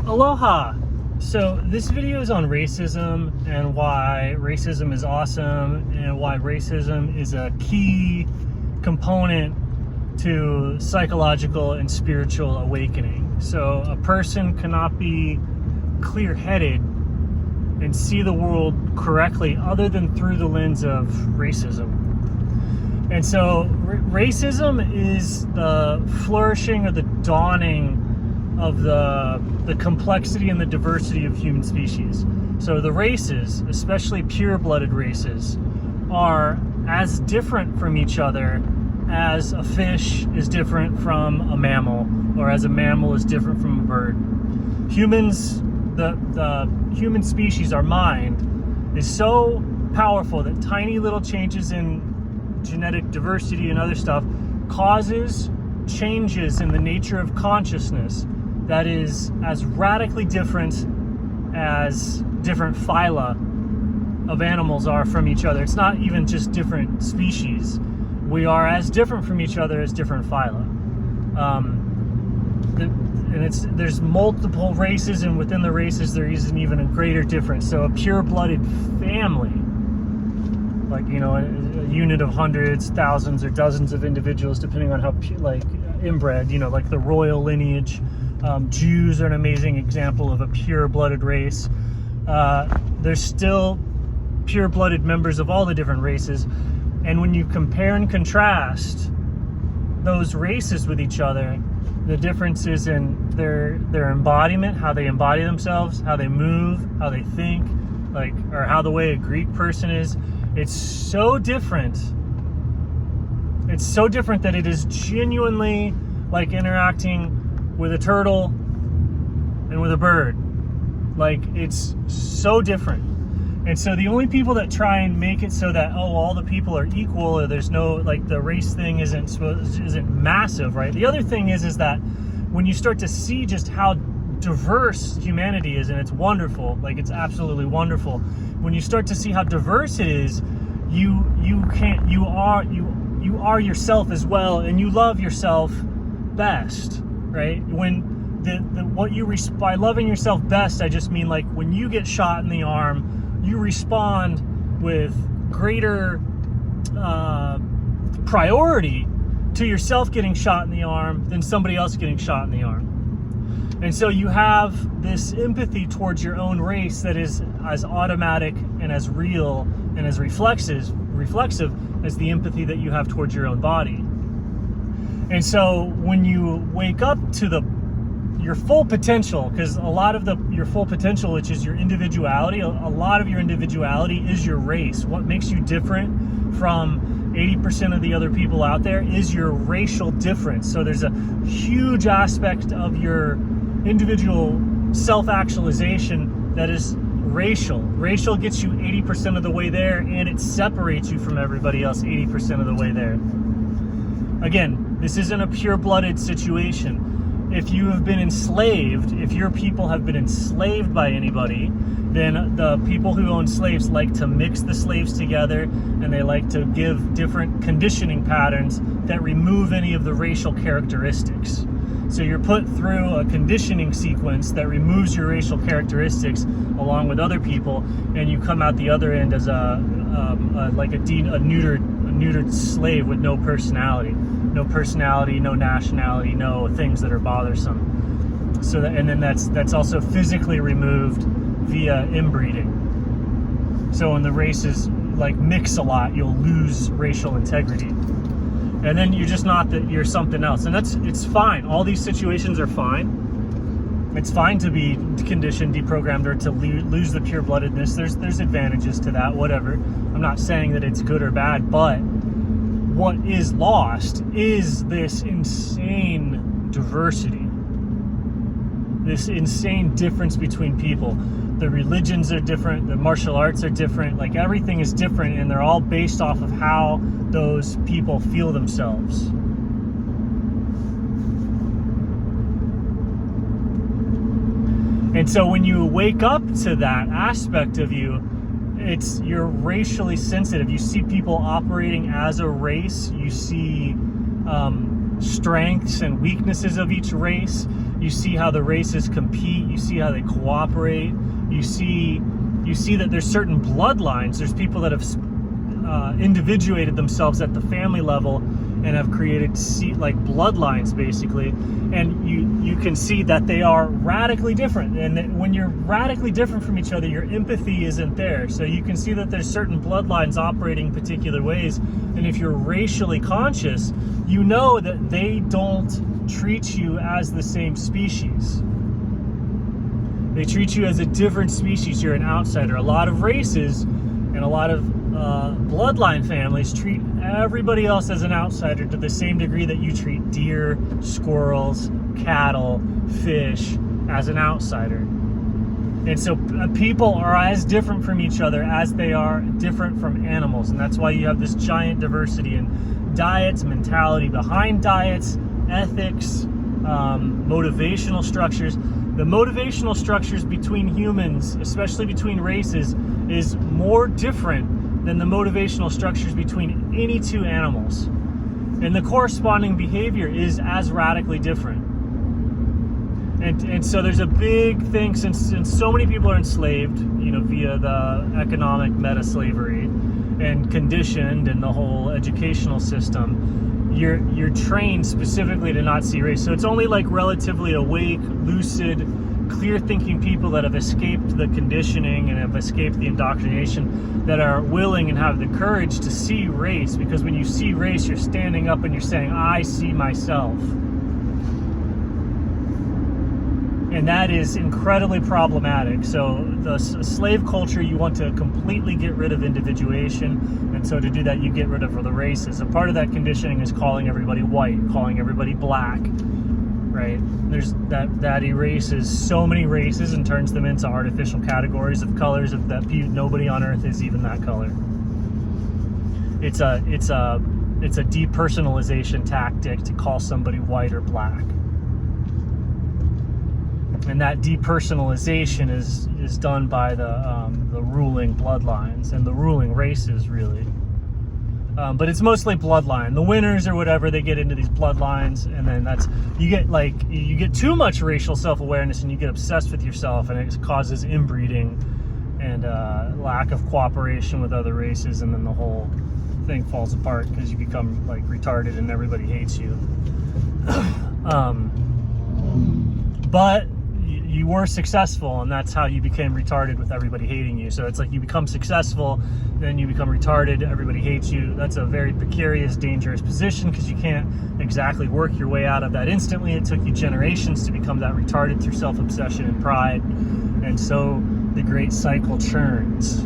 Aloha! So this video is on racism and why racism is awesome and why racism is a key component to psychological and spiritual awakening. So a person cannot be clear-headed and see the world correctly other than through the lens of racism. And so racism is the flourishing or the dawning of the complexity and the diversity of human species. So the races, especially pure-blooded races, are as different from each other as a fish is different from a mammal, or as a mammal is different from a bird. Humans, the human species, our mind, is so powerful that tiny little changes in genetic diversity and other stuff causes changes in the nature of consciousness that is as radically different as different phyla of animals are from each other. It's not even just different species. We are as different from each other as different phyla. There's multiple races, and within the races there is an even greater difference. So a pure-blooded family, like, you know, a unit of hundreds, thousands, or dozens of individuals, depending on how inbred, you know, like the royal lineage. Jews are an amazing example of a pure-blooded race. There's still pure-blooded members of all the different races, and when you compare and contrast those races with each other, the difference is in their embodiment, how they embody themselves, how they move, how they think, or how the way a Greek person is. It's so different. It's so different that it is genuinely like interacting with a turtle and with a bird. Like, it's so different. And so the only people that try and make it so that, oh, all the people are equal, or there's no, like, the race thing isn't massive, right? The other thing is that when you start to see just how diverse humanity is, and it's wonderful, like, it's absolutely wonderful. When you start to see how diverse it is, you are yourself as well, and you love yourself best, right? When by loving yourself best, I just mean, like, when you get shot in the arm, you respond with greater priority to yourself getting shot in the arm than somebody else getting shot in the arm. And so you have this empathy towards your own race that is as automatic and as real and as reflexive as the empathy that you have towards your own body. And so when you wake up to your full potential, because a lot of your full potential, which is your individuality, a lot of your individuality is your race. What makes you different from 80% of the other people out there is your racial difference. So there's a huge aspect of your individual self-actualization that is racial. Racial gets you 80% of the way there, and it separates you from everybody else 80% of the way there. Again, this isn't a pure-blooded situation. If you have been enslaved, if your people have been enslaved by anybody, then the people who own slaves like to mix the slaves together, and they like to give different conditioning patterns that remove any of the racial characteristics. So you're put through a conditioning sequence that removes your racial characteristics along with other people, and you come out the other end as a neutered slave with no personality, no nationality, no things that are bothersome. So that's also physically removed via inbreeding. So when the races like mix a lot, you'll lose racial integrity. And then you're just not that, you're something else. And it's fine. All these situations are fine. It's fine to be conditioned, deprogrammed, or to lose the pure-bloodedness. There's advantages to that, whatever. I'm not saying that it's good or bad, but what is lost is this insane diversity, this insane difference between people. The religions are different, the martial arts are different, like, everything is different, and they're all based off of how those people feel themselves. And so when you wake up to that aspect of you, you're racially sensitive. You see people operating as a race. You see strengths and weaknesses of each race. You see how the races compete. You see how they cooperate. You see that there's certain bloodlines. There's people that have individuated themselves at the family level and have created like bloodlines, basically. And you can see that they are radically different. And that when you're radically different from each other, your empathy isn't there. So you can see that there's certain bloodlines operating particular ways. And if you're racially conscious, you know that they don't treat you as the same species. They treat you as a different species. You're an outsider. A lot of races and a lot of bloodline families treat everybody else as an outsider to the same degree that you treat deer, squirrels, cattle, fish as an outsider. And so people are as different from each other as they are different from animals. And that's why you have this giant diversity in diets, mentality behind diets, ethics, motivational structures. The motivational structures between humans, especially between races, is more different than the motivational structures between any two animals. And the corresponding behavior is as radically different. And so there's a big thing, since so many people are enslaved, via the economic meta-slavery and conditioned in the whole educational system, you're trained specifically to not see race. So it's only like relatively awake, lucid, clear-thinking people that have escaped the conditioning and have escaped the indoctrination that are willing and have the courage to see race. Because when you see race, you're standing up and you're saying, I see myself. And that is incredibly problematic. So the slave culture, you want to completely get rid of individuation. And so to do that, you get rid of the races. And part of that conditioning is calling everybody white, calling everybody black, right? There's that erases so many races and turns them into artificial categories of colors that nobody on earth is even that color. It's a depersonalization tactic to call somebody white or black. And that depersonalization is done by the ruling bloodlines and the ruling races, really. But it's mostly bloodline. The winners or whatever, they get into these bloodlines, and then you get too much racial self-awareness, and you get obsessed with yourself, and it causes inbreeding and lack of cooperation with other races, and then the whole thing falls apart because you become like retarded and everybody hates you. But you were successful, and that's how you became retarded with everybody hating you. So it's like you become successful, then you become retarded, everybody hates you. That's a very precarious, dangerous position because you can't exactly work your way out of that instantly. It took you generations to become that retarded through self-obsession and pride. And so the great cycle churns.